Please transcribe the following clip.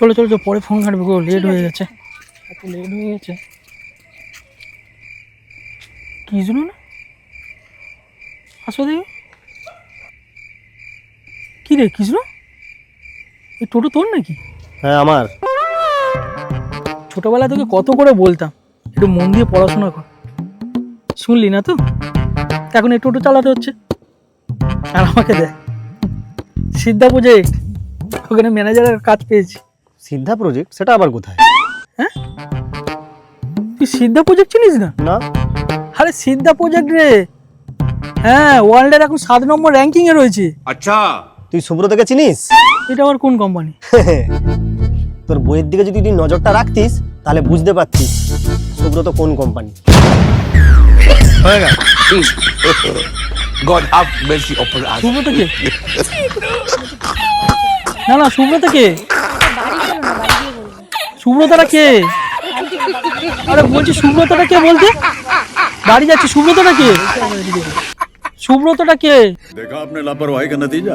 চলো চলো চলো, পরে ফোন ঘাটবে গো, লেট হয়ে গেছে, এত লেট হয়ে গেছে। কি জন্য না আসো দেখি। কি রে কৃষ্ণ, এই টোটো তোর নাকি? হ্যাঁ আমার। ছোটবেলায় তোকে কত করে বলতাম একটু মন দিয়ে পড়াশোনা কর, শুনলি না তো? এখন এই টোটো চালাতে হচ্ছে। আর আমাকে দেখ, সিদ্ধা প্রজেক্ট, ওখানে ম্যানেজারের কাজ পেয়েছি। সিদ্ধা প্রজেক্ট, সেটা আবার কোথায়? হ্যাঁ, তুই সিদ্ধা প্রজেক্ট চিনিস না? না। আরে সিদ্ধা প্রজেক্ট রে, হ্যাঁ, ওয়ার্ল্ডের এখন 7 নম্বর র্যাঙ্কিং এ রয়েছে। अच्छा তুই সুব্রতকে চিনিস? এটা আবার কোন কোম্পানি? তোর বইয়ের দিকে যদি তুই নজরটা রাখতিস তাহলে বুঝতে পারতিস সুব্রত কোন company. God have mercy upon us. Subrata কে? না না, সুব্রত কে? সুব্রতটা কে? আরে বলছি সুব্রতটা কে বলতে? বাড়ি যাচ্ছি, সুব্রতটা কে? সুব্রতটা কে? देखा आपने लापरवाही का नतीजा।